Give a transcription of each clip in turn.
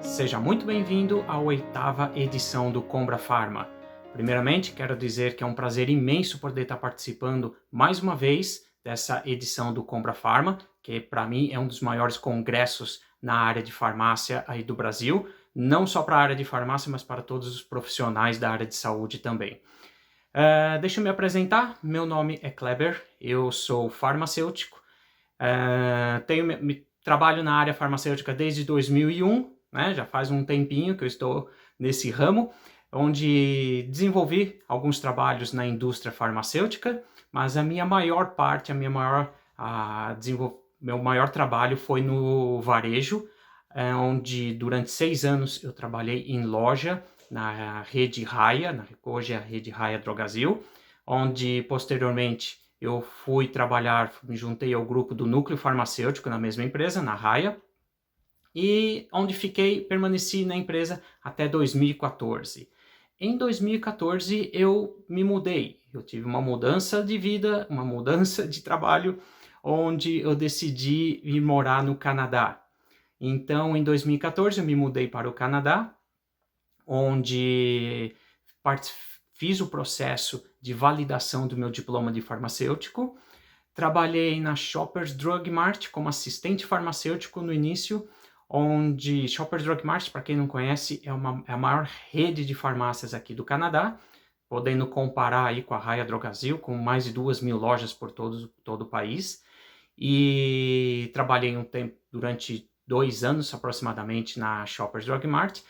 Seja muito bem-vindo à 8ª edição do Combra Pharma. Primeiramente, quero dizer que é um prazer imenso poder estar participando mais uma vez dessa edição do Combra Pharma, que para mim é um dos maiores congressos na área de farmácia aí do Brasil, não só para a área de farmácia, mas para todos os profissionais da área de saúde também. Deixa eu me apresentar, meu nome é Kleber, eu sou farmacêutico, trabalho na área farmacêutica desde 2001, né? Já faz um tempinho que eu estou nesse ramo, onde desenvolvi alguns trabalhos na indústria farmacêutica, mas a minha maior parte, meu maior trabalho foi no varejo, onde durante 6 anos eu trabalhei em loja na rede Raia, hoje é a rede Raia Drogasil, onde posteriormente eu fui trabalhar, me juntei ao grupo do núcleo farmacêutico na mesma empresa, na Raia, e onde permaneci na empresa até 2014. Em 2014 eu me mudei, eu tive uma mudança de vida, uma mudança de trabalho, onde eu decidi ir morar no Canadá. Então, em 2014 eu me mudei para o Canadá, onde fiz o processo de validação do meu diploma de farmacêutico. Trabalhei na Shoppers Drug Mart como assistente farmacêutico no início, onde Shoppers Drug Mart, para quem não conhece, é a maior rede de farmácias aqui do Canadá, podendo comparar aí com a Raia Drogasil, com mais de 2.000 lojas por todo o país. E trabalhei durante 2 anos aproximadamente na Shoppers Drug Mart.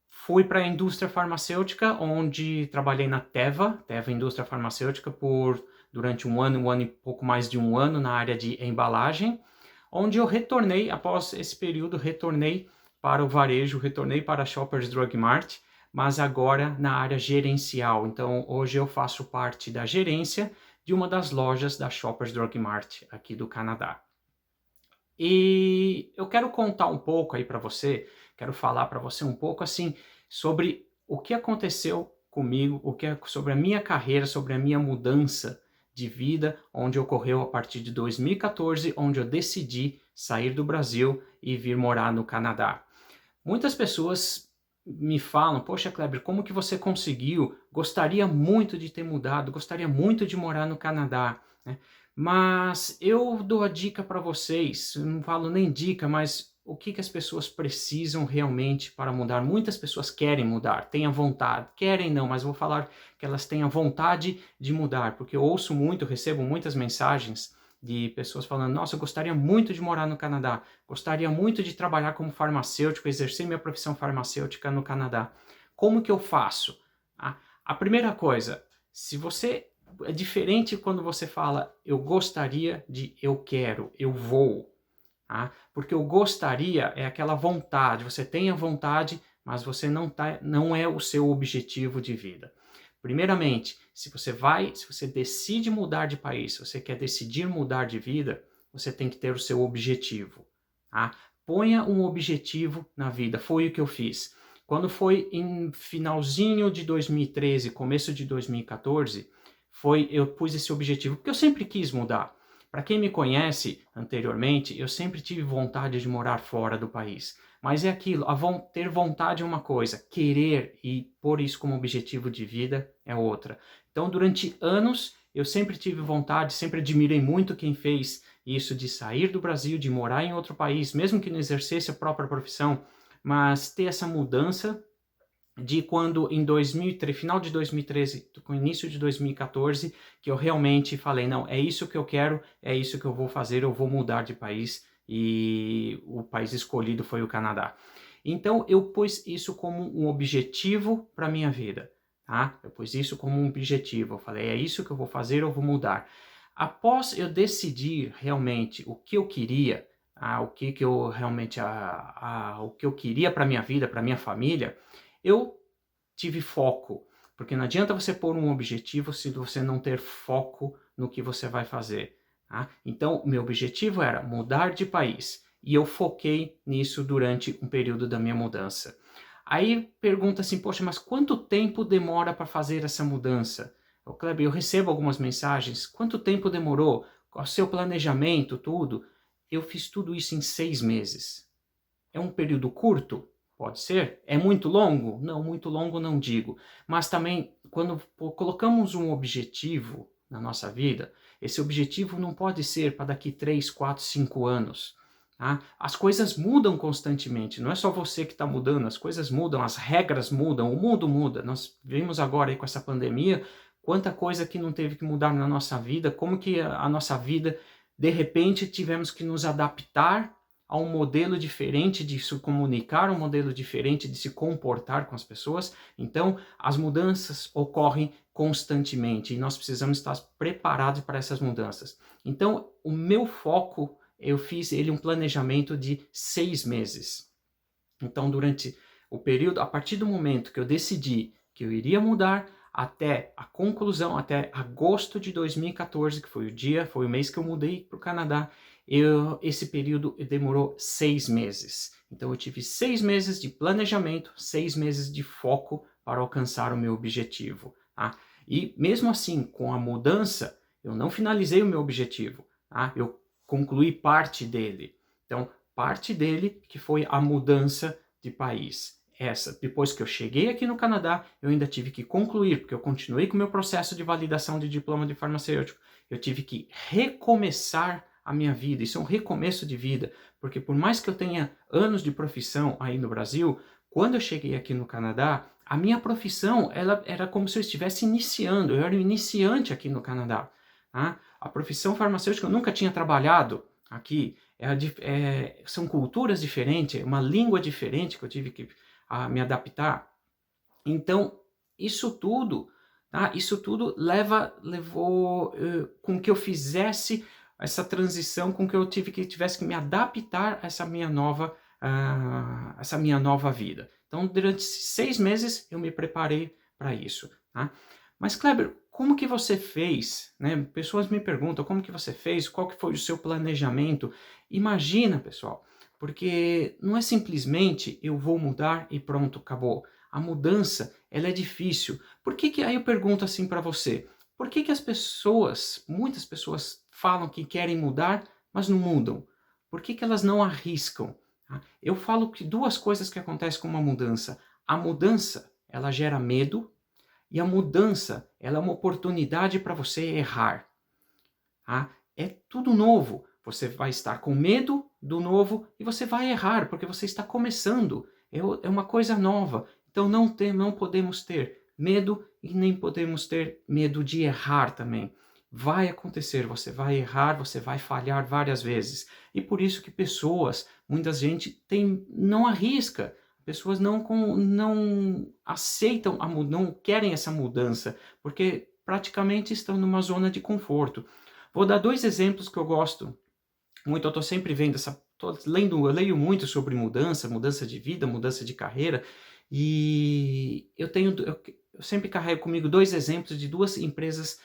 Fui para a indústria farmacêutica, onde trabalhei na Teva Indústria Farmacêutica, durante um ano e pouco mais de um ano na área de embalagem, onde eu retornei, após esse período, retornei para o varejo, retornei para a Shoppers Drug Mart, mas agora na área gerencial. Então, hoje eu faço parte da gerência de uma das lojas da Shoppers Drug Mart aqui do Canadá. E eu quero contar um pouco aí para você, quero falar para você um pouco assim sobre o que aconteceu comigo, sobre a minha carreira, sobre a minha mudança de vida, onde ocorreu a partir de 2014, onde eu decidi sair do Brasil e vir morar no Canadá. Muitas pessoas me falam: poxa, Kleber, como que você conseguiu? Gostaria muito de ter mudado, gostaria muito de morar no Canadá, né? Mas eu dou a dica para vocês, eu não falo nem dica, mas o que as pessoas precisam realmente para mudar. Muitas pessoas querem mudar, têm a vontade, querem não, mas vou falar que elas têm a vontade de mudar, porque eu ouço muito, recebo muitas mensagens de pessoas falando: nossa, eu gostaria muito de morar no Canadá, gostaria muito de trabalhar como farmacêutico, exercer minha profissão farmacêutica no Canadá. Como que eu faço? A primeira coisa, se você é diferente quando você fala eu gostaria de eu quero, eu vou. Porque o gostaria é aquela vontade, você tem a vontade, mas você não é o seu objetivo de vida. Primeiramente, se você decide mudar de país, se você quer decidir mudar de vida, você tem que ter o seu objetivo. Ponha um objetivo na vida, foi o que eu fiz. Quando foi em finalzinho de 2013, começo de 2014, eu pus esse objetivo, porque eu sempre quis mudar. Para quem me conhece anteriormente, eu sempre tive vontade de morar fora do país. Mas é aquilo, ter vontade é uma coisa, querer e pôr isso como objetivo de vida é outra. Então, durante anos, eu sempre tive vontade, sempre admirei muito quem fez isso de sair do Brasil, de morar em outro país, mesmo que não exercesse a própria profissão, mas ter essa mudança de quando em final de 2013, com início de 2014, que eu realmente falei: não, é isso que eu quero, é isso que eu vou fazer, eu vou mudar de país, e o país escolhido foi o Canadá. Então eu pus isso como um objetivo para a minha vida, Eu pus isso como um objetivo, eu falei: é isso que eu vou fazer, eu vou mudar. Após eu decidir realmente o que eu queria, o que eu realmente, o que eu queria para minha vida, para minha família, eu tive foco, porque não adianta você pôr um objetivo se você não ter foco no que você vai fazer. Então, o meu objetivo era mudar de país, e eu foquei nisso durante um período da minha mudança. Aí pergunta assim: poxa, mas quanto tempo demora para fazer essa mudança? Kleber, eu recebo algumas mensagens: quanto tempo demorou? Qual o seu planejamento, tudo? Eu fiz tudo isso em 6 meses. É um período curto? Pode ser. É muito longo? Não, muito longo não digo. Mas também, quando colocamos um objetivo na nossa vida, esse objetivo não pode ser para daqui 3, 4, 5 anos. Tá? As coisas mudam constantemente, não é só você que está mudando, as coisas mudam, as regras mudam, o mundo muda. Nós vimos agora aí com essa pandemia, quanta coisa que não teve que mudar na nossa vida, como que a nossa vida, de repente, tivemos que nos adaptar a um modelo diferente de se comunicar, um modelo diferente de se comportar com as pessoas. Então, as mudanças ocorrem constantemente e nós precisamos estar preparados para essas mudanças. Então, o meu foco, eu fiz ele um planejamento de 6 meses. Então, durante o período, a partir do momento que eu decidi que eu iria mudar, até a conclusão, até agosto de 2014, que foi o mês que eu mudei para o Canadá, esse período demorou 6 meses. Então eu tive 6 meses de planejamento, 6 meses de foco para alcançar o meu objetivo. Tá? E mesmo assim, com a mudança, eu não finalizei o meu objetivo. Tá? Eu concluí parte dele. Então, parte dele que foi a mudança de país. Depois que eu cheguei aqui no Canadá, eu ainda tive que concluir, porque eu continuei com o meu processo de validação de diploma de farmacêutico. Eu tive que recomeçar a minha vida. Isso é um recomeço de vida, porque por mais que eu tenha anos de profissão aí no Brasil, quando eu cheguei aqui no Canadá, a minha profissão ela era como se eu estivesse iniciando. Eu era um iniciante aqui no Canadá. Tá? A profissão farmacêutica eu nunca tinha trabalhado aqui. São culturas diferentes, uma língua diferente que eu tive que me adaptar. Então, isso tudo levou com que eu fizesse essa transição, com que eu tivesse que me adaptar a essa minha nova vida. Então, durante 6 meses, eu me preparei para isso. Tá? Mas, Kleber, como que você fez? Né? Pessoas me perguntam como que você fez, qual que foi o seu planejamento. Imagina, pessoal, porque não é simplesmente eu vou mudar e pronto, acabou. A mudança, ela é difícil. Aí eu pergunto assim para você, por que muitas pessoas falam que querem mudar, mas não mudam? Por que elas não arriscam? Eu falo que 2 coisas que acontecem com uma mudança. A mudança, ela gera medo, e a mudança, ela é uma oportunidade para você errar. É tudo novo. Você vai estar com medo do novo e você vai errar, porque você está começando. É uma coisa nova. Então não podemos ter medo e nem podemos ter medo de errar também. Vai acontecer, você vai errar, você vai falhar várias vezes. E por isso que muita gente não arrisca. Pessoas não aceitam, não querem essa mudança, porque praticamente estão numa zona de conforto. Vou dar 2 exemplos que eu gosto muito. Eu estou sempre vendo eu leio muito sobre mudança de vida, mudança de carreira, e eu sempre carrego comigo 2 exemplos de 2 empresas,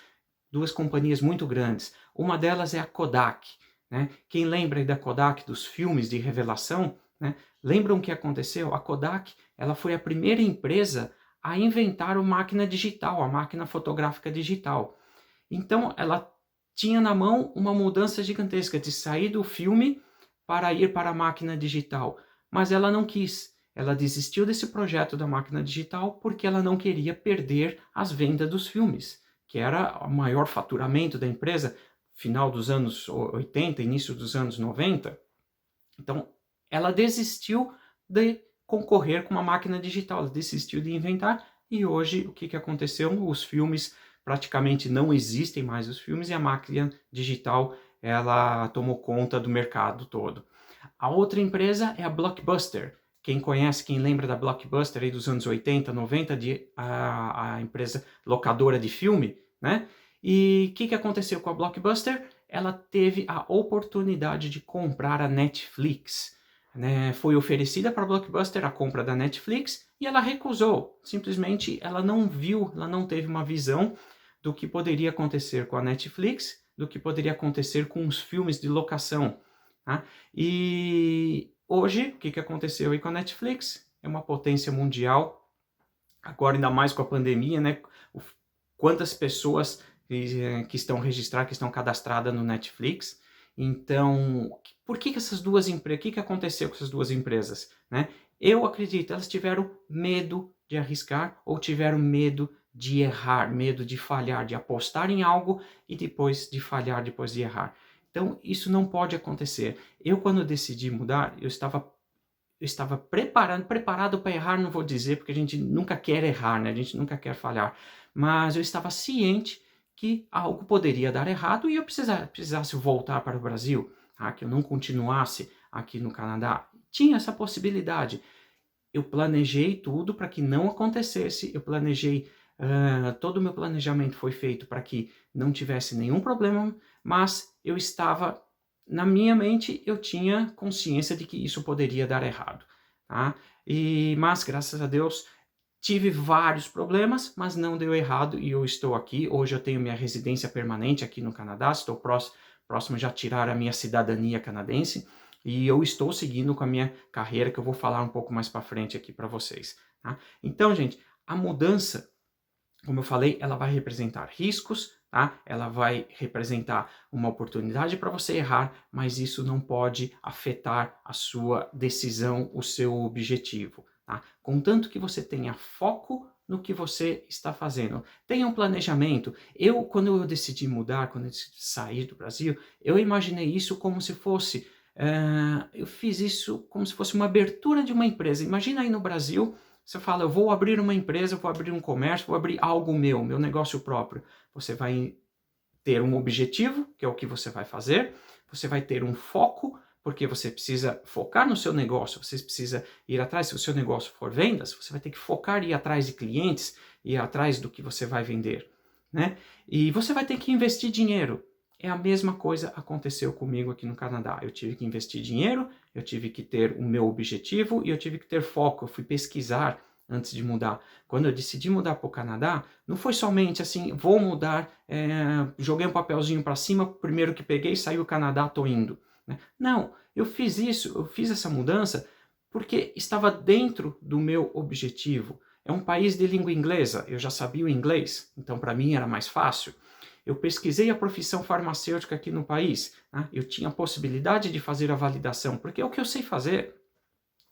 2 companhias muito grandes. Uma delas é a Kodak. Né? Quem lembra aí da Kodak, dos filmes de revelação, né? Lembram o que aconteceu? A Kodak ela foi a primeira empresa a inventar a máquina digital, a máquina fotográfica digital. Então, ela tinha na mão uma mudança gigantesca de sair do filme para ir para a máquina digital. Mas ela não quis. Ela desistiu desse projeto da máquina digital porque ela não queria perder as vendas dos filmes, que era o maior faturamento da empresa, final dos anos 80, início dos anos 90. Então, ela desistiu de concorrer com uma máquina digital, ela desistiu de inventar, e hoje o que aconteceu? Os filmes praticamente não existem mais, os filmes, e a máquina digital ela tomou conta do mercado todo. A outra empresa é a Blockbuster. Quem conhece, quem lembra da Blockbuster aí dos anos 80, 90, a empresa locadora de filme, né? E o que aconteceu com a Blockbuster? Ela teve a oportunidade de comprar a Netflix. Né? Foi oferecida para a Blockbuster a compra da Netflix e ela recusou. Simplesmente ela não viu, ela não teve uma visão do que poderia acontecer com a Netflix, do que poderia acontecer com os filmes de locação. Tá? E hoje, o que aconteceu aí com a Netflix? É uma potência mundial, agora ainda mais com a pandemia, né? Quantas pessoas que estão registradas, que estão cadastradas no Netflix. Então, por que essas duas empresas, o que aconteceu com essas duas empresas, né? Eu acredito, elas tiveram medo de arriscar ou tiveram medo de errar, medo de falhar, de apostar em algo e depois de falhar, depois de errar. Então, isso não pode acontecer. Eu, quando decidi mudar, eu estava preparado para errar, não vou dizer, porque a gente nunca quer errar, né? A gente nunca quer falhar. Mas eu estava ciente que algo poderia dar errado e eu precisasse voltar para o Brasil, tá? Que eu não continuasse aqui no Canadá. Tinha essa possibilidade. Eu planejei tudo para que não acontecesse, eu planejei, todo o meu planejamento foi feito para que não tivesse nenhum problema, mas eu estava, na minha mente, eu tinha consciência de que isso poderia dar errado, tá? Mas, graças a Deus, tive vários problemas, mas não deu errado e eu estou aqui. Hoje eu tenho minha residência permanente aqui no Canadá, estou próximo já a tirar a minha cidadania canadense e eu estou seguindo com a minha carreira, que eu vou falar um pouco mais para frente aqui para vocês, tá? Então, gente, a mudança, como eu falei, ela vai representar riscos, tá? Ela vai representar uma oportunidade para você errar, mas isso não pode afetar a sua decisão, o seu objetivo, tá? Contanto que você tenha foco no que você está fazendo. Tenha um planejamento. Quando eu decidi mudar, quando eu decidi sair do Brasil, eu imaginei isso como se fosse... eu fiz isso como se fosse uma abertura de uma empresa. Imagina aí no Brasil... Você fala, eu vou abrir uma empresa, vou abrir um comércio, vou abrir algo meu negócio próprio. Você vai ter um objetivo, que é o que você vai fazer. Você vai ter um foco, porque você precisa focar no seu negócio. Você precisa ir atrás, se o seu negócio for vendas, você vai ter que focar e ir atrás de clientes, ir atrás do que você vai vender, né? E você vai ter que investir dinheiro. É a mesma coisa aconteceu comigo aqui no Canadá. Eu tive que investir dinheiro, eu tive que ter o meu objetivo e eu tive que ter foco. Eu fui pesquisar antes de mudar. Quando eu decidi mudar para o Canadá, não foi somente assim, vou mudar, joguei um papelzinho para cima, primeiro que peguei, saiu o Canadá, tô indo, né? Não, eu fiz essa mudança porque estava dentro do meu objetivo. É um país de língua inglesa, eu já sabia o inglês, então para mim era mais fácil. Eu pesquisei a profissão farmacêutica aqui no país, né? Eu tinha a possibilidade de fazer a validação, porque é o que eu sei fazer.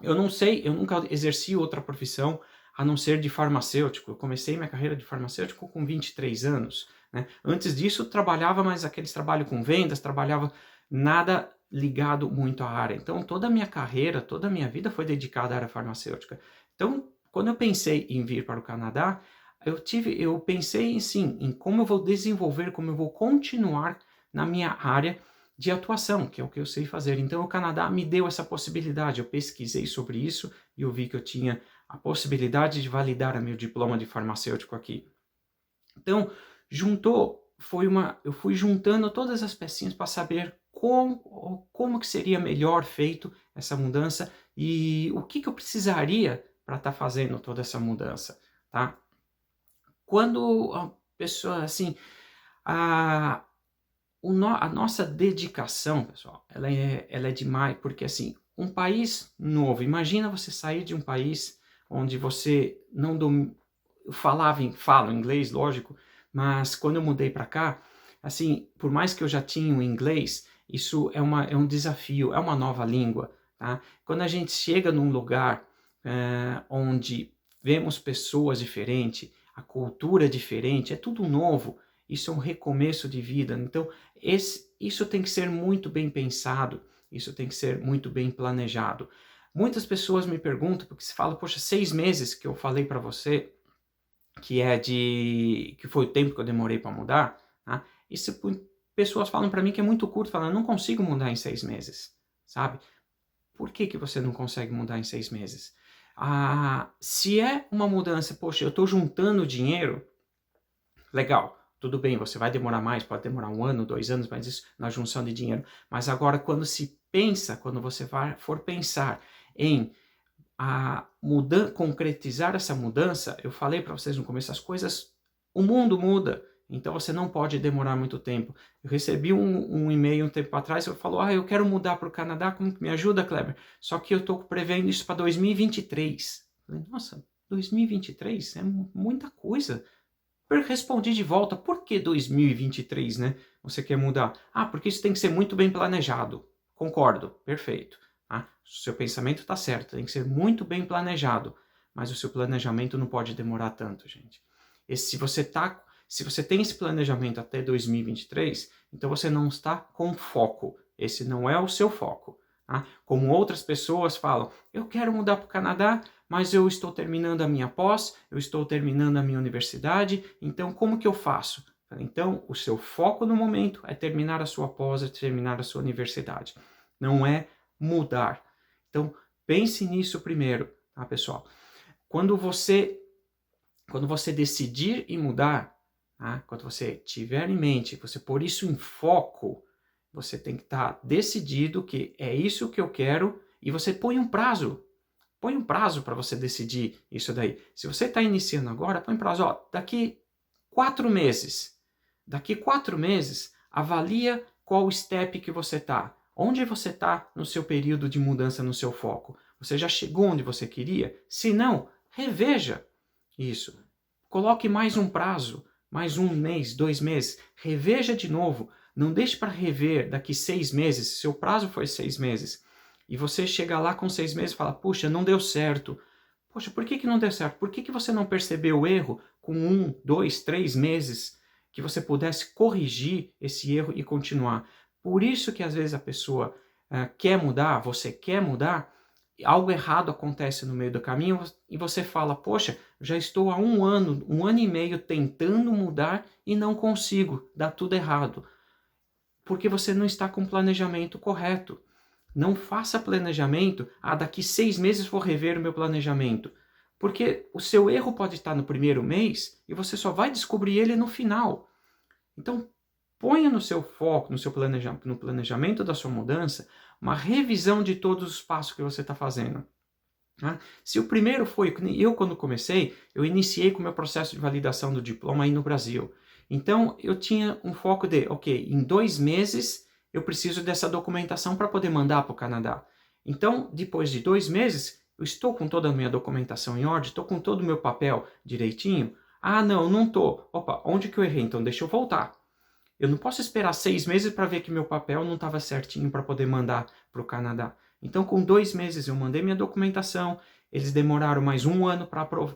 Eu não sei, eu nunca exerci outra profissão a não ser de farmacêutico. Eu comecei minha carreira de farmacêutico com 23 anos, né? Antes disso, trabalhava, mas aqueles trabalhos com vendas, trabalhava nada ligado muito à área. Então, toda a minha carreira, toda a minha vida foi dedicada à área farmacêutica. Então, quando eu pensei em vir para o Canadá, eu pensei em como eu vou desenvolver, como eu vou continuar na minha área de atuação, que é o que eu sei fazer. Então, o Canadá me deu essa possibilidade. Eu pesquisei sobre isso e eu vi que eu tinha a possibilidade de validar meu diploma de farmacêutico aqui. Então, eu fui juntando todas as pecinhas para saber como que seria melhor feito essa mudança e o que eu precisaria para estar fazendo toda essa mudança, tá? Quando a pessoa, assim, a nossa dedicação, pessoal, ela é demais, porque assim, um país novo, imagina você sair de um país onde você não falo inglês, lógico, mas quando eu mudei para cá, assim, por mais que eu já tinha o inglês, isso é um desafio, é uma nova língua, tá? Quando a gente chega num lugar onde vemos pessoas diferentes, a cultura é diferente, é tudo novo, isso é um recomeço de vida. Então, isso tem que ser muito bem pensado, isso tem que ser muito bem planejado. Muitas pessoas me perguntam, porque se fala, poxa, 6 meses que eu falei para você, que foi o tempo que eu demorei para mudar, tá? Isso, pessoas falam para mim que é muito curto, falam, eu não consigo mudar em 6 meses, sabe? Por que você não consegue mudar em 6 meses? Se é uma mudança, poxa, eu estou juntando dinheiro, legal, tudo bem, você vai demorar mais, pode demorar 1 ano, 2 anos, mas isso na junção de dinheiro. Mas agora, quando você for pensar em concretizar essa mudança, eu falei para vocês no começo, o mundo muda, então você não pode demorar muito tempo. Eu recebi um e-mail um tempo atrás, eu falou, eu quero mudar para o Canadá, como que me ajuda, Kleber? Só que eu estou prevendo isso para 2023. Eu falei, nossa, 2023 é muita coisa. respondi de volta, por que 2023, né? Você quer mudar? Ah, porque isso tem que ser muito bem planejado. Concordo, perfeito. Tá? O seu pensamento está certo, tem que ser muito bem planejado. Mas o seu planejamento não pode demorar tanto, gente. Se você tem esse planejamento até 2023, então você não está com foco. Esse não é o seu foco. Tá? Como outras pessoas falam, eu quero mudar para o Canadá, mas eu estou terminando a minha pós, eu estou terminando a minha universidade, então como que eu faço? Então, o seu foco no momento é terminar a sua pós, é terminar a sua universidade. Não é mudar. Então, pense nisso primeiro, tá, pessoal? Quando você decidir em mudar, tá? Quando você tiver em mente, você pôr isso em foco, você tem que estar decidido que é isso que eu quero e você põe um prazo. Põe um prazo para você decidir isso daí. Se você está iniciando agora, põe um prazo. Ó, daqui 4 meses. Daqui 4 meses, avalia qual step que você está. Onde você está no seu período de mudança no seu foco? Você já chegou onde você queria? Se não, reveja isso. Coloque mais um prazo, mais 1 mês, 2 meses. Reveja de novo. Não deixe para rever daqui 6 meses. Seu prazo foi 6 meses. E você chega lá com 6 meses e fala, puxa, não deu certo. Poxa, por que não deu certo? Por que você não percebeu o erro com 1, 2, 3 meses que você pudesse corrigir esse erro e continuar? Por isso que às vezes a pessoa quer mudar, você quer mudar, algo errado acontece no meio do caminho e você fala, poxa, já estou há 1 ano e meio tentando mudar e não consigo, dá tudo errado. Porque você não está com o planejamento correto. Não faça planejamento, daqui 6 meses vou rever o meu planejamento. Porque o seu erro pode estar no primeiro mês e você só vai descobrir ele no final. Então, ponha no seu foco, no planejamento da sua mudança, uma revisão de todos os passos que você está fazendo. Se o primeiro foi, eu quando comecei, eu iniciei com o meu processo de validação do diploma aí no Brasil. Então, eu tinha um foco de, ok, em 2 meses eu preciso dessa documentação para poder mandar para o Canadá. Então, depois de 2 meses, eu estou com toda a minha documentação em ordem, estou com todo o meu papel direitinho. Não estou. Opa, onde que eu errei? Então, deixa eu voltar. Eu não posso esperar 6 meses para ver que meu papel não estava certinho para poder mandar para o Canadá. Então, com 2 meses eu mandei minha documentação, eles demoraram mais 1 ano para aprovar,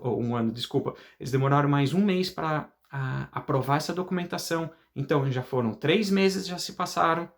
eles demoraram mais 1 mês para aprovar essa documentação. Então, já foram 3 meses, já se passaram.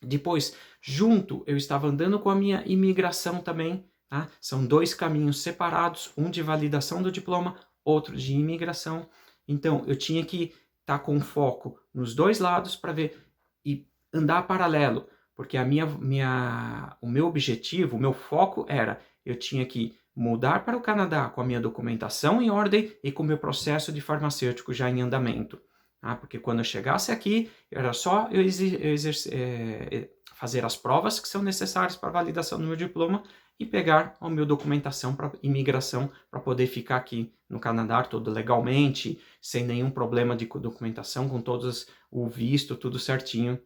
Depois, junto, eu estava andando com a minha imigração também, tá? São 2 caminhos separados, um de validação do diploma, outro de imigração. Então, eu tinha que estar com foco nos 2 lados para ver e andar paralelo, porque o meu objetivo, o meu foco era, eu tinha que mudar para o Canadá com a minha documentação em ordem e com o meu processo de farmacêutico já em andamento. Porque quando eu chegasse aqui, era só eu fazer as provas que são necessárias para a validação do meu diploma e pegar a minha documentação para imigração para poder ficar aqui no Canadá todo legalmente, sem nenhum problema de documentação, com todos o visto, tudo certinho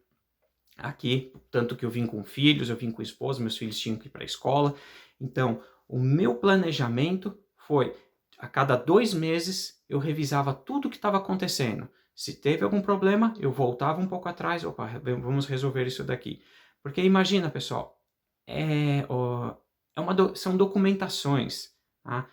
aqui. Tanto que eu vim com filhos, eu vim com esposa, meus filhos tinham que ir para a escola. Então, o meu planejamento foi, a cada 2 meses, eu revisava tudo o que estava acontecendo. Se teve algum problema, eu voltava um pouco atrás, vamos resolver isso daqui. Porque imagina, pessoal, são documentações, tá?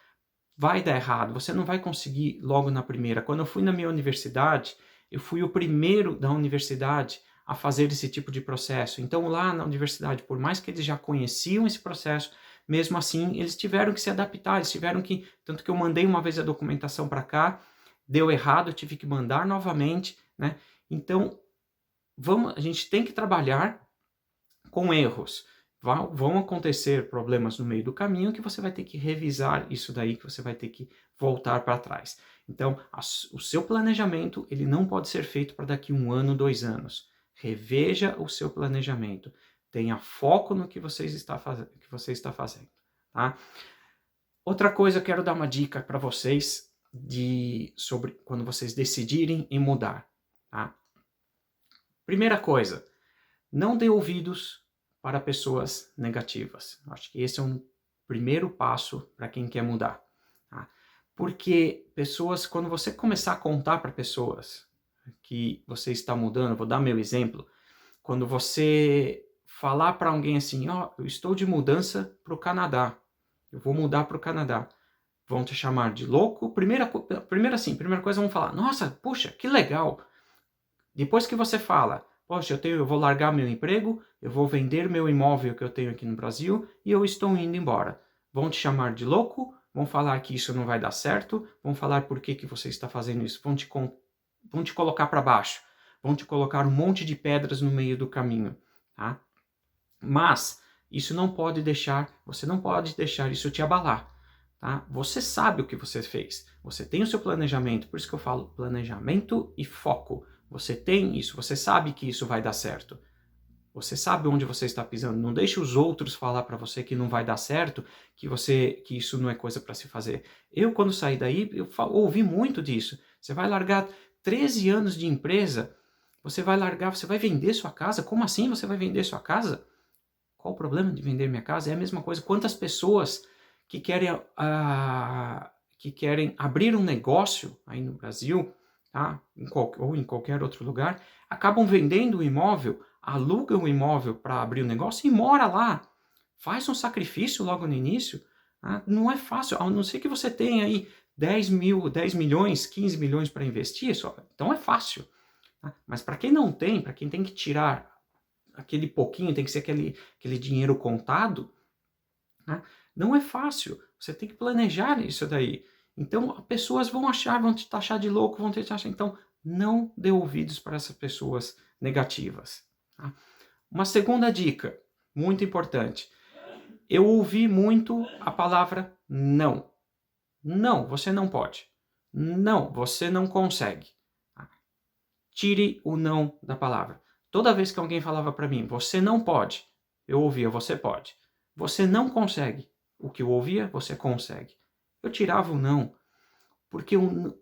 Vai dar errado, você não vai conseguir logo na primeira. Quando eu fui na minha universidade, eu fui o primeiro da universidade a fazer esse tipo de processo. Então lá na universidade, por mais que eles já conheciam esse processo, mesmo assim eles tiveram que se adaptar, tanto que eu mandei uma vez a documentação para cá, deu errado, eu tive que mandar novamente, né? Então, a gente tem que trabalhar com erros. Vão acontecer problemas no meio do caminho que você vai ter que revisar isso daí, que você vai ter que voltar para trás. Então, o seu planejamento, ele não pode ser feito para daqui 1 ano, 2 anos. Reveja o seu planejamento. Tenha foco no que você está fazendo. Tá? Outra coisa, eu quero dar uma dica para vocês sobre quando vocês decidirem em mudar. Tá? Primeira coisa, não dê ouvidos para pessoas negativas. Acho que esse é um primeiro passo para quem quer mudar. Tá? Porque pessoas, quando você começar a contar para pessoas que você está mudando, vou dar meu exemplo, quando você falar para alguém assim, ó, eu estou de mudança para o Canadá, eu vou mudar para o Canadá, vão te chamar de louco. Primeira coisa vão falar, nossa, puxa, que legal. Depois que você fala, poxa, eu vou largar meu emprego, eu vou vender meu imóvel que eu tenho aqui no Brasil e eu estou indo embora. Vão te chamar de louco, vão falar que isso não vai dar certo, vão falar por que você está fazendo isso, vão te colocar para baixo, vão te colocar um monte de pedras no meio do caminho, tá? Mas isso não pode deixar, você não pode deixar isso te abalar, tá? Você sabe o que você fez, você tem o seu planejamento, por isso que eu falo planejamento e foco. Você tem isso, você sabe que isso vai dar certo. Você sabe onde você está pisando. Não deixe os outros falar para você que não vai dar certo, que isso não é coisa para se fazer. Eu, quando saí daí, ouvi muito disso. Você vai largar 13 anos de empresa, você vai vender sua casa? Como assim você vai vender sua casa? Qual o problema de vender minha casa? É a mesma coisa. Quantas pessoas que querem abrir um negócio aí no Brasil, tá? Ou em qualquer outro lugar, acabam vendendo o imóvel, alugam o imóvel para abrir o negócio e mora lá. Faz um sacrifício logo no início. Tá? Não é fácil, a não ser que você tenha aí 10 milhões, 15 milhões para investir, então é fácil. Tá? Mas para quem não tem, para quem tem que tirar aquele pouquinho, tem que ser aquele dinheiro contado, né? Não é fácil. Você tem que planejar isso daí. Então, pessoas vão te taxar de louco, vão te taxar. Então, não dê ouvidos para essas pessoas negativas. Tá? Uma segunda dica, muito importante. Eu ouvi muito a palavra não. Não, você não pode. Não, você não consegue. Tá? Tire o não da palavra. Toda vez que alguém falava para mim, você não pode, eu ouvia, você pode. Você não consegue. O que eu ouvia, você consegue. Eu tirava o não, porque o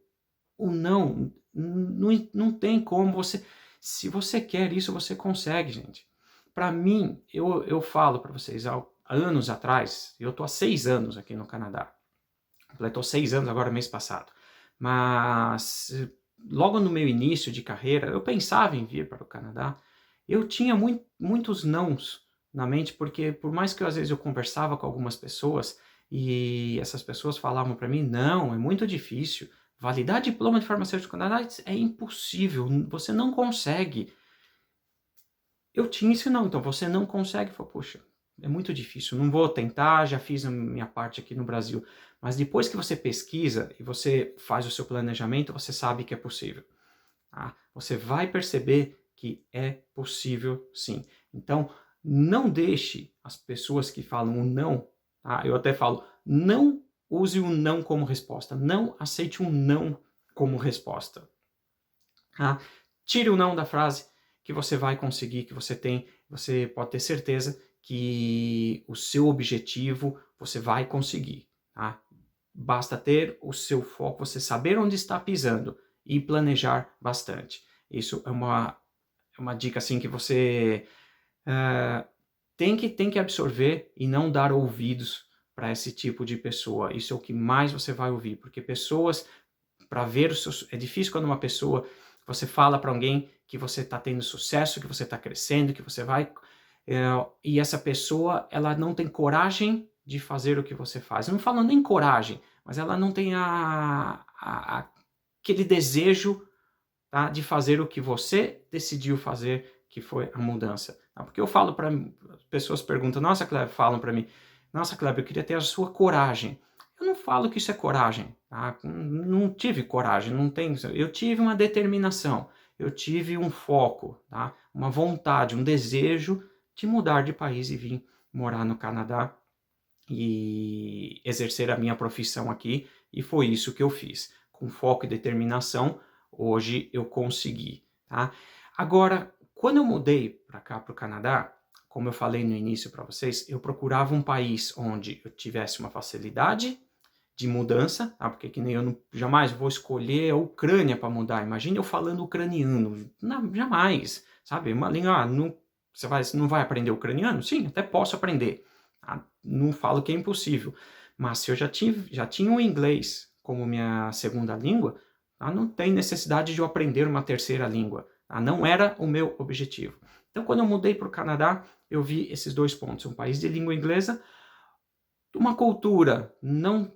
não tem como você... Se você quer isso, você consegue, gente. Para mim, eu falo para vocês, há anos atrás, eu estou há 6 anos aqui no Canadá. Completou 6 anos agora, mês passado. Mas logo no meu início de carreira, eu pensava em vir para o Canadá. Eu tinha muitos nãos na mente, porque por mais que às vezes eu conversava com algumas pessoas e essas pessoas falavam para mim, não, é muito difícil, validar diploma de farmacêutico no Canadá é impossível, você não consegue. Eu tinha isso não, então você não consegue. Eu falei, poxa, é muito difícil, não vou tentar, já fiz a minha parte aqui no Brasil. Mas depois que você pesquisa e você faz o seu planejamento, você sabe que é possível. Tá? Você vai perceber que é possível sim. Então, não deixe as pessoas que falam o não, tá? Eu até falo, não use o não como resposta, não aceite um não como resposta. Tá? Tire o não da frase, que você vai conseguir, que você pode ter certeza que o seu objetivo você vai conseguir. Tá? Basta ter o seu foco, você saber onde está pisando e planejar bastante. Isso é uma dica assim que você tem que absorver e não dar ouvidos para esse tipo de pessoa. Isso é o que mais você vai ouvir, porque pessoas, para ver os seus... É difícil quando uma pessoa, você fala para alguém que você está tendo sucesso, que você está crescendo, que você vai... e essa pessoa, ela não tem coragem de fazer o que você faz. Eu não falo nem coragem, mas ela não tem aquele desejo, tá, de fazer o que você decidiu fazer, que foi a mudança. Tá? Porque eu falo para... Pessoas perguntam, nossa, Kleber, falam para mim, nossa, Kleber, eu queria ter a sua coragem. Eu não falo que isso é coragem, tá? Não tive coragem, não tenho. Eu tive uma determinação, eu tive um foco, tá? Uma vontade, um desejo de mudar de país e vir morar no Canadá e exercer a minha profissão aqui, e foi isso que eu fiz. Com foco e determinação, hoje eu consegui, tá? Agora, quando eu mudei para cá, para o Canadá, como eu falei no início para vocês, eu procurava um país onde eu tivesse uma facilidade de mudança, tá? Porque que nem eu jamais vou escolher a Ucrânia para mudar. Imagine eu falando ucraniano, não, jamais, sabe? Uma língua, você não vai aprender ucraniano? Sim, até posso aprender. Tá? Não falo que é impossível, mas se eu já tinha o inglês, como minha segunda língua, tá? Não tem necessidade de eu aprender uma terceira língua, tá? Não era o meu objetivo. Então, quando eu mudei para o Canadá, eu vi esses 2 pontos. Um país de língua inglesa, uma cultura não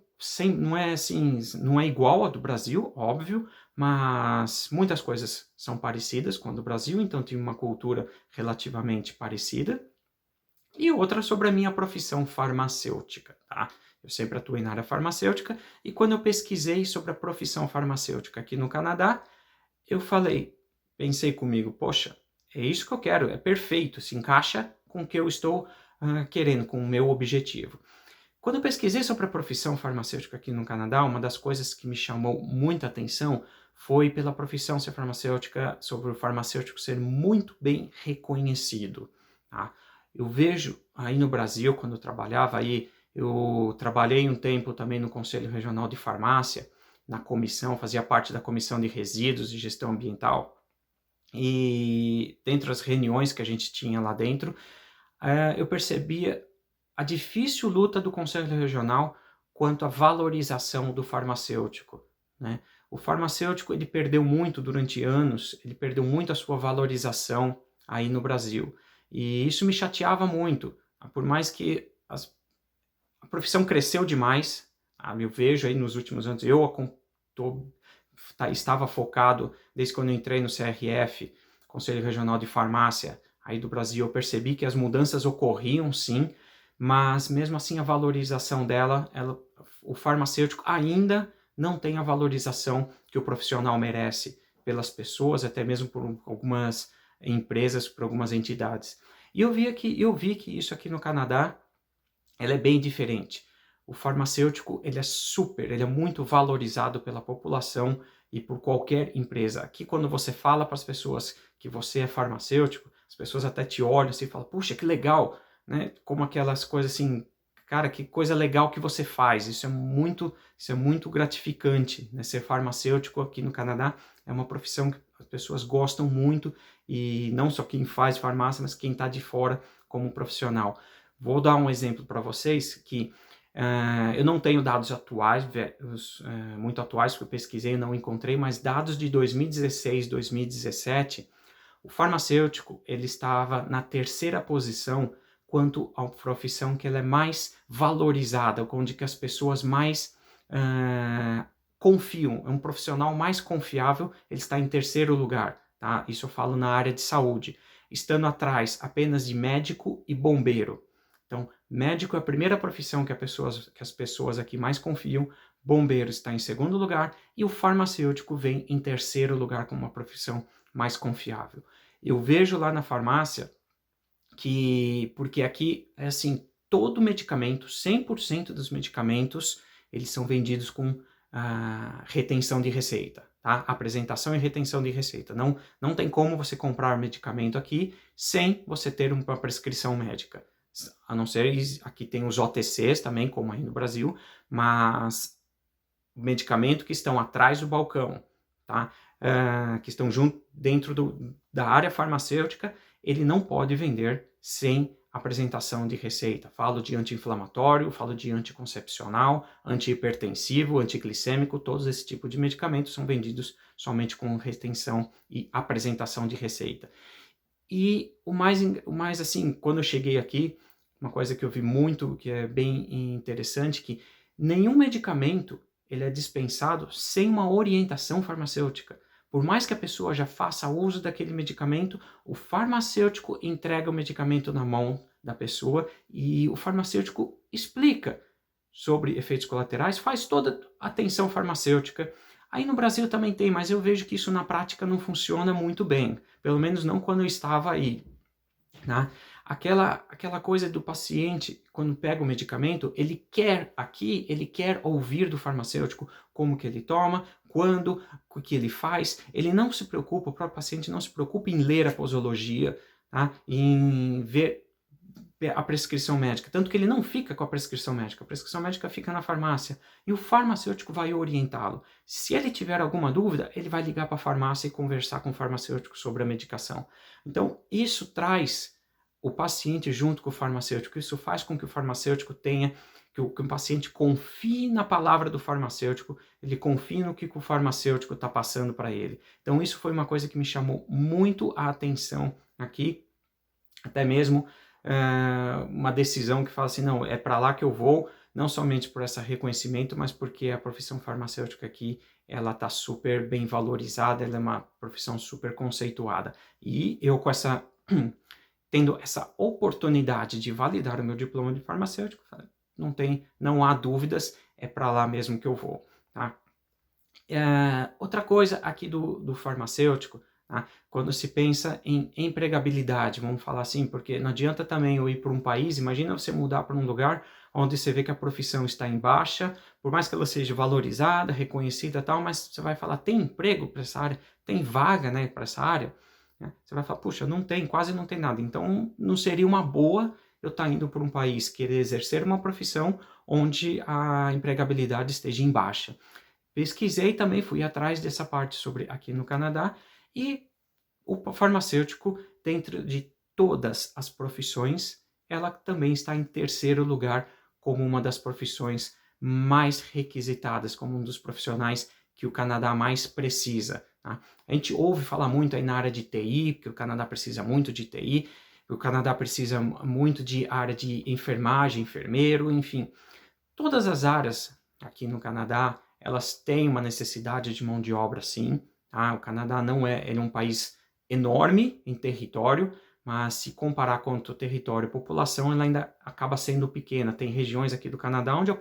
é assim, não é igual à do Brasil, óbvio, mas muitas coisas são parecidas com a do Brasil, então tinha uma cultura relativamente parecida. E outra sobre a minha profissão farmacêutica, tá? Eu sempre atuei na área farmacêutica e quando eu pesquisei sobre a profissão farmacêutica aqui no Canadá, eu pensei comigo, poxa, é isso que eu quero, é perfeito, se encaixa com o que eu estou querendo, com o meu objetivo. Quando eu pesquisei sobre a profissão farmacêutica aqui no Canadá, uma das coisas que me chamou muita atenção foi pela profissão ser farmacêutica, sobre o farmacêutico ser muito bem reconhecido, tá? Eu vejo aí no Brasil, quando eu trabalhava aí, eu trabalhei um tempo também no Conselho Regional de Farmácia, na comissão, fazia parte da comissão de resíduos e gestão ambiental, e dentro das reuniões que a gente tinha lá dentro, eu percebia a difícil luta do Conselho Regional quanto à valorização do farmacêutico, né? O farmacêutico ele perdeu muito durante anos, ele perdeu muito a sua valorização aí no Brasil. E isso me chateava muito, por mais que a profissão cresceu demais, eu vejo aí nos últimos anos, estava focado, desde quando eu entrei no CRF, Conselho Regional de Farmácia, aí do Brasil, eu percebi que as mudanças ocorriam sim, mas mesmo assim a valorização dela, o farmacêutico ainda não tem a valorização que o profissional merece pelas pessoas, até mesmo por algumas empresas, por algumas entidades. E eu vi que isso aqui no Canadá, ela é bem diferente. O farmacêutico, ele é muito valorizado pela população e por qualquer empresa. Aqui, quando você fala para as pessoas que você é farmacêutico, as pessoas até te olham assim e falam, puxa, que legal, né? Como aquelas coisas assim, cara, que coisa legal que você faz. Isso é muito gratificante, né? Ser farmacêutico aqui no Canadá é uma profissão que as pessoas gostam muito, e não só quem faz farmácia, mas quem está de fora como profissional. Vou dar um exemplo para vocês que eu não tenho dados atuais, muito atuais, que eu pesquisei e não encontrei, mas dados de 2016, 2017, o farmacêutico ele estava na terceira posição quanto à profissão que ela é mais valorizada, onde que as pessoas mais confiam, é um profissional mais confiável, ele está em terceiro lugar, tá? Isso eu falo na área de saúde, estando atrás apenas de médico e bombeiro. Então, médico é a primeira profissão que as pessoas aqui mais confiam, bombeiro está em segundo lugar e o farmacêutico vem em terceiro lugar como uma profissão mais confiável. Eu vejo lá na farmácia porque aqui é assim, todo medicamento, 100% dos medicamentos, eles são vendidos com retenção de receita, tá? Apresentação e retenção de receita. Não tem como você comprar medicamento aqui sem você ter uma prescrição médica. A não ser, aqui tem os OTCs também, como aí no Brasil, mas medicamento que estão atrás do balcão, tá? Que estão dentro da área farmacêutica, ele não pode vender sem apresentação de receita. Falo de anti-inflamatório, falo de anticoncepcional, antihipertensivo, antiglicêmico, todos esse tipo de medicamentos são vendidos somente com retenção e apresentação de receita. E o mais assim, quando eu cheguei aqui, uma coisa que eu vi muito, que é bem interessante, que nenhum medicamento ele é dispensado sem uma orientação farmacêutica. Por mais que a pessoa já faça uso daquele medicamento, o farmacêutico entrega o medicamento na mão da pessoa e o farmacêutico explica sobre efeitos colaterais, faz toda a atenção farmacêutica. Aí no Brasil também tem, mas eu vejo que isso na prática não funciona muito bem, pelo menos não quando eu estava aí, né? Aquela coisa do paciente, quando pega o medicamento, ele quer ouvir do farmacêutico como que ele toma, quando, o que ele faz. Ele não se preocupa, o próprio paciente não se preocupa em ler a posologia, tá? Em ver a prescrição médica, tanto que ele não fica com a prescrição médica fica na farmácia e o farmacêutico vai orientá-lo. Se ele tiver alguma dúvida, ele vai ligar para a farmácia e conversar com o farmacêutico sobre a medicação. Então, isso traz o paciente junto com o farmacêutico, isso faz com que o farmacêutico tenha, que o paciente confie na palavra do farmacêutico, ele confie no que o farmacêutico está passando para ele. Então isso foi uma coisa que me chamou muito a atenção aqui, até mesmo uma decisão que fala assim, não, é para lá que eu vou, não somente por esse reconhecimento, mas porque a profissão farmacêutica aqui, ela está super bem valorizada, ela é uma profissão super conceituada. E eu com essa, tendo essa oportunidade de validar o meu diploma de farmacêutico, não há dúvidas, é para lá mesmo que eu vou, tá? Outra coisa aqui do farmacêutico, tá? Quando se pensa em empregabilidade, vamos falar assim, porque não adianta também eu ir para um país, imagina você mudar para um lugar onde você vê que a profissão está em baixa, por mais que ela seja valorizada, reconhecida e tal, mas você vai falar, tem emprego para essa área? Tem vaga, né, para essa área? Você vai falar, puxa, não tem, quase não tem nada. Então, não seria uma boa eu estar indo para um país querer exercer uma profissão onde a empregabilidade esteja em baixa. Pesquisei também, fui atrás dessa parte sobre aqui no Canadá, e o farmacêutico, dentro de todas as profissões, ela também está em terceiro lugar como uma das profissões mais requisitadas, como um dos profissionais que o Canadá mais precisa. Tá? A gente ouve falar muito aí na área de TI, porque o Canadá precisa muito de TI, o Canadá precisa muito de área de enfermagem, enfermeiro, enfim. Todas as áreas aqui no Canadá, elas têm uma necessidade de mão de obra, sim. Tá? O Canadá não ele é um país enorme em território, mas se comparar quanto território e população, ela ainda acaba sendo pequena. Tem regiões aqui do Canadá onde a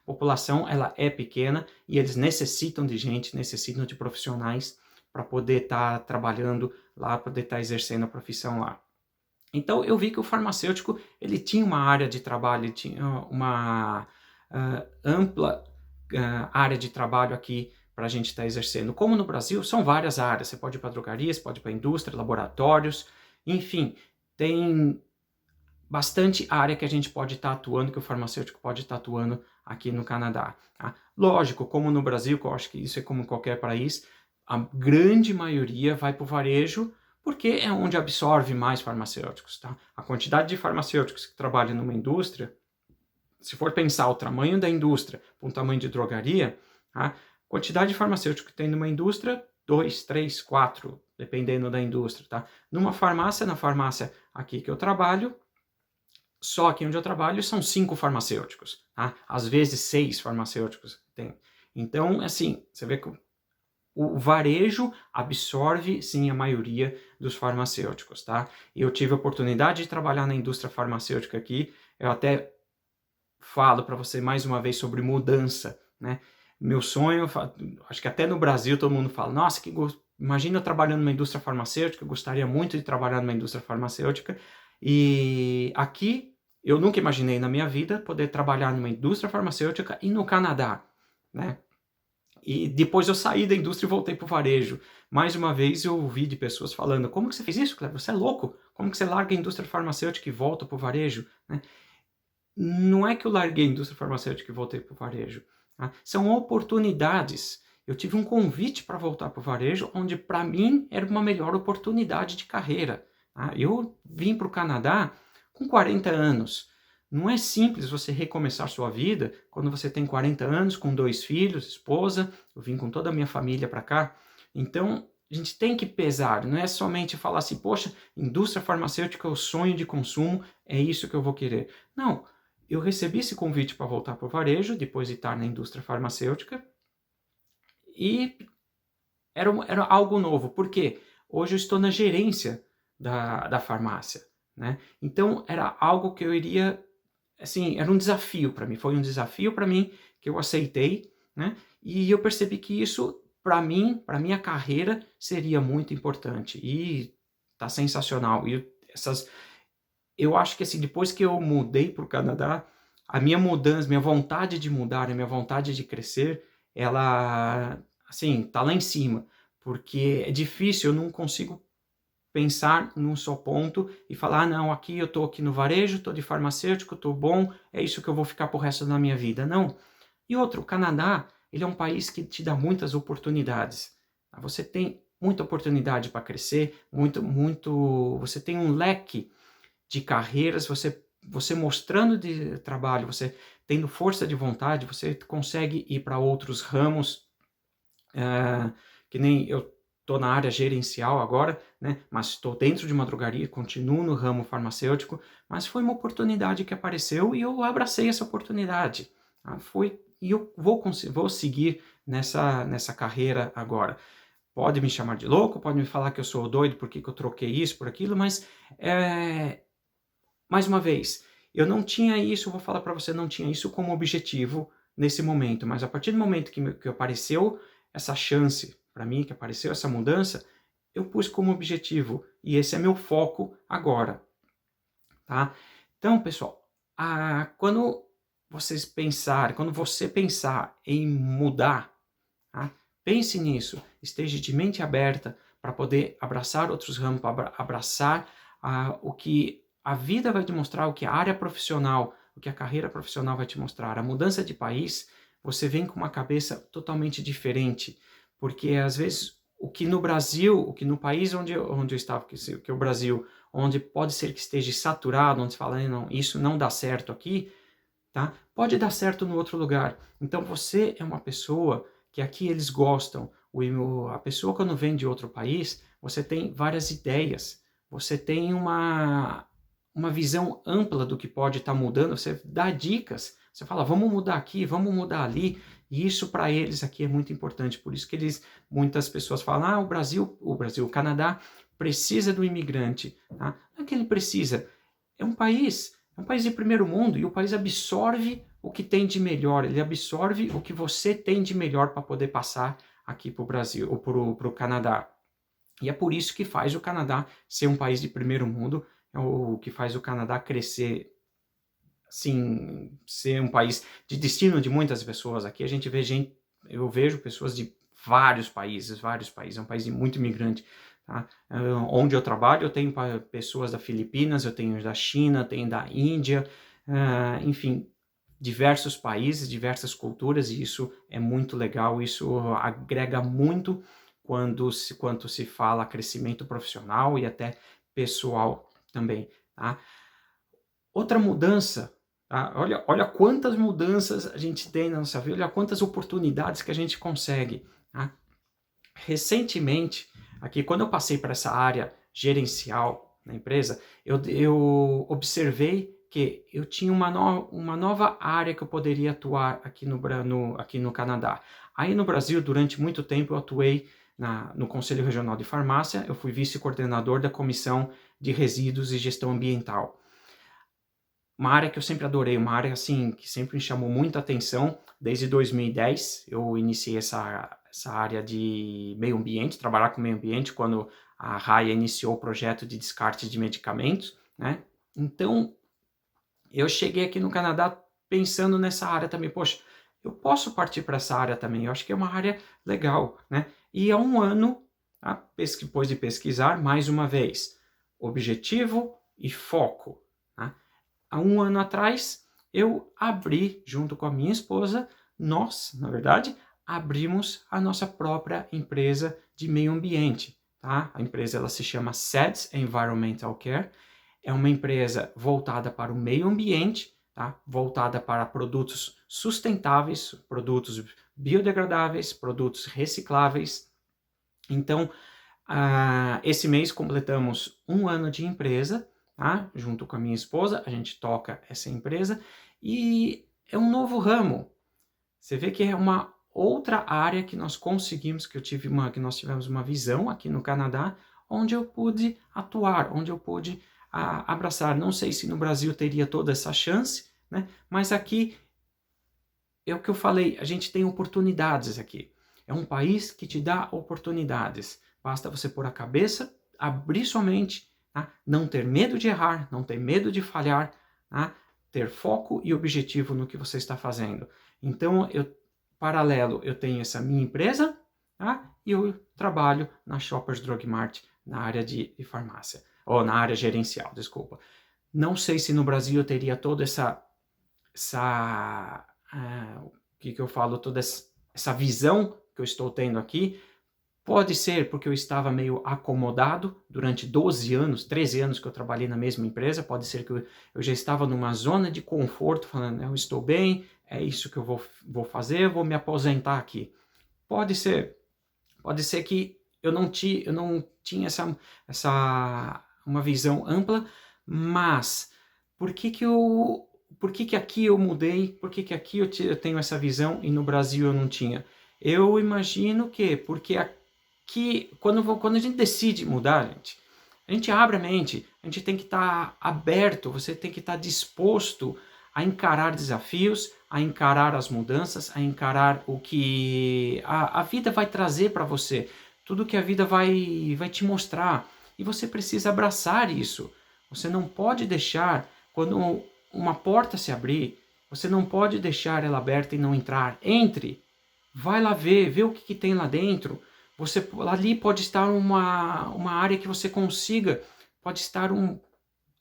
população ela é pequena e eles necessitam de gente, necessitam de profissionais para poder estar trabalhando lá, poder estar exercendo a profissão lá. Então eu vi que o farmacêutico ele tinha uma área de trabalho, ele tinha uma ampla área de trabalho aqui para a gente estar exercendo. Como no Brasil, são várias áreas. Você pode ir para drogaria, você pode ir para indústria, laboratórios, enfim, tem bastante área que a gente pode estar atuando, que o farmacêutico pode estar atuando aqui no Canadá. Tá? Lógico, como no Brasil, que eu acho que isso é como em qualquer país, a grande maioria vai para o varejo, porque é onde absorve mais farmacêuticos. Tá? A quantidade de farmacêuticos que trabalham numa indústria, se for pensar o tamanho da indústria com o tamanho de drogaria, a quantidade de farmacêutico que tem numa indústria, 2, 3, 4, dependendo da indústria. Tá? Na farmácia aqui que eu trabalho, só aqui onde eu trabalho são 5 farmacêuticos. Tá? Às vezes 6 farmacêuticos tem. Então, assim, você vê que o varejo absorve, sim, a maioria dos farmacêuticos, tá? Eu tive a oportunidade de trabalhar na indústria farmacêutica aqui, eu até falo para você mais uma vez sobre mudança, né? Meu sonho, acho que até no Brasil todo mundo fala, nossa, imagina eu trabalhando numa indústria farmacêutica, eu gostaria muito de trabalhar numa indústria farmacêutica, e aqui eu nunca imaginei na minha vida poder trabalhar numa indústria farmacêutica e no Canadá, né? E depois eu saí da indústria e voltei para o varejo. Mais uma vez eu ouvi de pessoas falando, como que você fez isso, Cleber? Você é louco? Como que você larga a indústria farmacêutica e volta para o varejo? Né? Não é que eu larguei a indústria farmacêutica e voltei para o varejo. Tá? São oportunidades. Eu tive um convite para voltar para o varejo, onde para mim era uma melhor oportunidade de carreira. Tá? Eu vim para o Canadá com 40 anos. Não é simples você recomeçar sua vida quando você tem 40 anos, com 2 filhos, esposa. Eu vim com toda a minha família para cá. Então, a gente tem que pesar. Não é somente falar assim, poxa, indústria farmacêutica é o sonho de consumo, é isso que eu vou querer. Não, eu recebi esse convite para voltar para o varejo, depois de estar na indústria farmacêutica. E era algo novo. Por quê? Hoje eu estou na gerência da farmácia. Né? Então, era algo que eu iria... Assim, era um desafio para mim, foi um desafio para mim que eu aceitei, né? E eu percebi que isso, para mim, para minha carreira, seria muito importante. E tá sensacional. E eu acho que assim, depois que eu mudei para o Canadá, a minha mudança, minha vontade de mudar, a minha vontade de crescer, ela, assim, tá lá em cima. Porque é difícil, eu não consigo pensar num só ponto e falar, ah, não, aqui eu estou aqui no varejo, estou de farmacêutico, estou bom, é isso que eu vou ficar pro resto da minha vida. Não. E outro, o Canadá, ele é um país que te dá muitas oportunidades. Você tem muita oportunidade para crescer, você tem um leque de carreiras, você você mostrando de trabalho, você tendo força de vontade, você consegue ir para outros ramos, que nem eu estou na área gerencial agora, né? Mas estou dentro de uma drogaria, continuo no ramo farmacêutico, mas foi uma oportunidade que apareceu e eu abracei essa oportunidade. E eu vou seguir nessa carreira agora. Pode me chamar de louco, pode me falar que eu sou doido porque que eu troquei isso por aquilo, mas mais uma vez, eu não tinha isso, vou falar para você, não tinha isso como objetivo nesse momento, mas a partir do momento que apareceu essa chance para mim, que apareceu essa mudança, eu pus como objetivo e esse é meu foco agora, tá? Então, pessoal, quando quando você pensar em mudar, tá? Pense nisso, esteja de mente aberta para poder abraçar outros ramos, para abraçar o que a vida vai te mostrar, o que a área profissional, o que a carreira profissional vai te mostrar. A mudança de país, você vem com uma cabeça totalmente diferente, porque às vezes o que no Brasil, o que no país onde eu estava, que é o Brasil, onde pode ser que esteja saturado, onde você fala, não, isso não dá certo aqui, tá? Pode dar certo no outro lugar. Então você é uma pessoa que aqui eles gostam. A pessoa quando vem de outro país, você tem várias ideias, você tem uma visão ampla do que pode estar mudando, você dá dicas, você fala, vamos mudar aqui, vamos mudar ali, e isso para eles aqui é muito importante, por isso que muitas pessoas falam, o Canadá precisa do imigrante, tá? Não é que ele precisa, é um país de primeiro mundo e o país absorve o que tem de melhor, ele absorve o que você tem de melhor para poder passar aqui para o Brasil, ou para o Canadá. E é por isso que faz o Canadá ser um país de primeiro mundo, é o que faz o Canadá crescer, assim, ser um país de destino de muitas pessoas. Aqui a gente vê eu vejo pessoas de vários países, é um país de muito imigrante. Tá? Onde eu trabalho, eu tenho pessoas da Filipinas, eu tenho da China, tenho da Índia, enfim, diversos países, diversas culturas, e isso é muito legal, isso agrega muito quando se fala crescimento profissional e até pessoal também. Tá? Outra mudança, tá? Olha quantas mudanças a gente tem na nossa vida, olha quantas oportunidades que a gente consegue. Tá? Recentemente, aqui, quando eu passei para essa área gerencial na empresa, eu observei que eu tinha uma nova área que eu poderia atuar aqui no Canadá. Aí no Brasil, durante muito tempo, eu atuei no Conselho Regional de Farmácia, eu fui vice-coordenador da Comissão de Resíduos e Gestão Ambiental. Uma área que eu sempre adorei, uma área assim que sempre me chamou muita atenção. Desde 2010 eu iniciei essa área de meio ambiente, trabalhar com meio ambiente, quando a Raia iniciou o projeto de descarte de medicamentos, né? Então, eu cheguei aqui no Canadá pensando nessa área também. Poxa, eu posso partir para essa área também, eu acho que é uma área legal, né? E há um ano, depois de pesquisar, mais uma vez, objetivo e foco. Há um ano atrás, eu abri, junto com a minha esposa, nós, na verdade, abrimos a nossa própria empresa de meio ambiente. Tá? A empresa ela se chama SEDS Environmental Care. É uma empresa voltada para o meio ambiente, tá? Voltada para produtos sustentáveis, produtos biodegradáveis, produtos recicláveis. Então, esse mês completamos um ano de empresa, tá? Junto com a minha esposa, a gente toca essa empresa e é um novo ramo. Você vê que é uma outra área que nós conseguimos, que nós tivemos uma visão aqui no Canadá, onde eu pude atuar, onde eu pude abraçar. Não sei se no Brasil teria toda essa chance, né? Mas aqui é o que eu falei, a gente tem oportunidades aqui. É um país que te dá oportunidades. Basta você pôr a cabeça, abrir sua mente, tá? Não ter medo de errar, não ter medo de falhar, tá? Ter foco e objetivo no que você está fazendo. Então, paralelo, eu tenho essa minha empresa, tá? E eu trabalho na Shoppers Drug Mart, na área de farmácia, ou na área gerencial, desculpa. Não sei se no Brasil eu teria toda o que eu falo, toda essa visão que eu estou tendo aqui, Pode ser porque eu estava meio acomodado durante 12 anos, 13 anos que eu trabalhei na mesma empresa. Pode ser que eu já estava numa zona de conforto, falando, eu estou bem, é isso que eu vou fazer, eu vou me aposentar aqui. Pode ser que eu não tinha uma visão ampla, mas por que que aqui eu mudei? Por que que aqui eu tenho essa visão e no Brasil eu não tinha? Eu imagino que porque aqui, quando a gente decide mudar, a gente abre a mente, a gente tem que estar aberto, você tem que estar disposto a encarar desafios, a encarar as mudanças, a encarar o que a vida vai trazer para você, tudo que a vida vai te mostrar. E você precisa abraçar isso. Você não pode deixar, quando uma porta se abrir, você não pode deixar ela aberta e não entrar. Entre, vai lá vê o que tem lá dentro. Ali pode estar uma área que você consiga, pode estar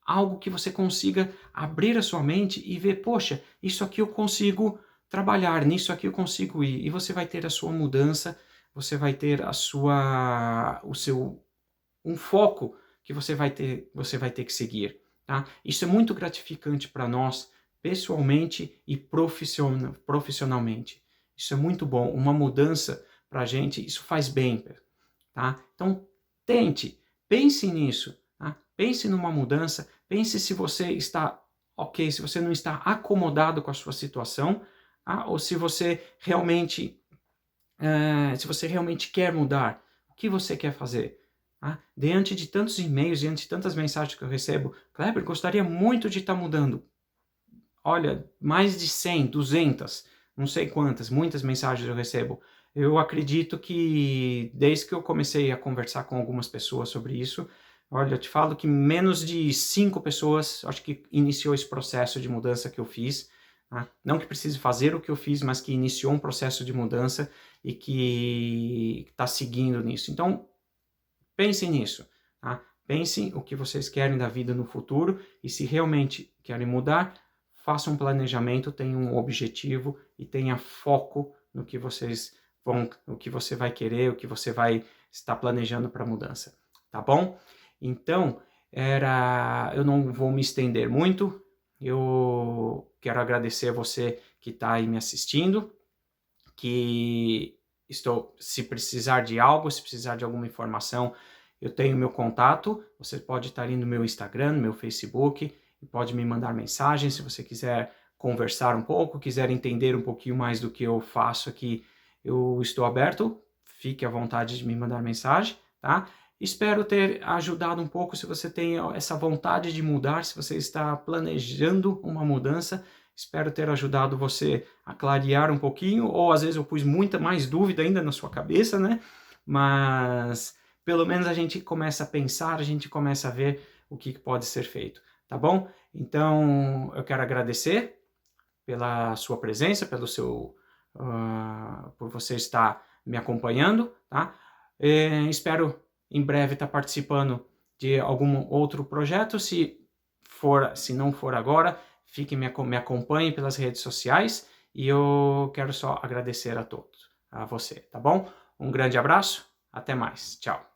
algo que você consiga abrir a sua mente e ver, poxa, isso aqui eu consigo trabalhar, nisso aqui eu consigo ir. E você vai ter a sua mudança, você vai ter um foco que você vai ter que seguir. Tá? Isso é muito gratificante para nós, pessoalmente e profissionalmente. Isso é muito bom. Uma mudança para a gente, isso faz bem. Tá? Então, pense nisso. Tá? Pense numa mudança, pense se você está ok, se você não está acomodado com a sua situação, tá? Ou se você realmente quer mudar. O que você quer fazer? Tá? Diante de tantos e-mails, diante de tantas mensagens que eu recebo, Kleber, gostaria muito de estar mudando. Olha, mais de 100, 200, não sei quantas, muitas mensagens eu recebo. Eu acredito que desde que eu comecei a conversar com algumas pessoas sobre isso, olha, eu te falo que menos de 5 pessoas, acho que iniciou esse processo de mudança que eu fiz. Tá? Não que precise fazer o que eu fiz, mas que iniciou um processo de mudança e que está seguindo nisso. Então, pensem nisso. Tá? Pensem o que vocês querem da vida no futuro e se realmente querem mudar, façam um planejamento, tenham um objetivo e tenha foco no que o que você vai querer, o que você vai estar planejando para a mudança. Tá bom? Então, eu não vou me estender muito. Eu quero agradecer a você que está aí me assistindo, se precisar de algo, se precisar de alguma informação, eu tenho meu contato, você pode estar indo no meu Instagram, no meu Facebook, e pode me mandar mensagem se você quiser conversar um pouco, quiser entender um pouquinho mais do que eu faço aqui, eu estou aberto, fique à vontade de me mandar mensagem, tá? Espero ter ajudado um pouco se você tem essa vontade de mudar, se você está planejando uma mudança. Espero ter ajudado você a clarear um pouquinho, ou às vezes eu pus muita mais dúvida ainda na sua cabeça, né? Mas pelo menos a gente começa a pensar, a gente começa a ver o que pode ser feito, tá bom? Então eu quero agradecer pela sua presença, por você estar me acompanhando, tá? Espero em breve estar participando de algum outro projeto. Se não for agora, me acompanhe pelas redes sociais e eu quero só agradecer a todos, a você, tá bom? Um grande abraço, até mais, tchau.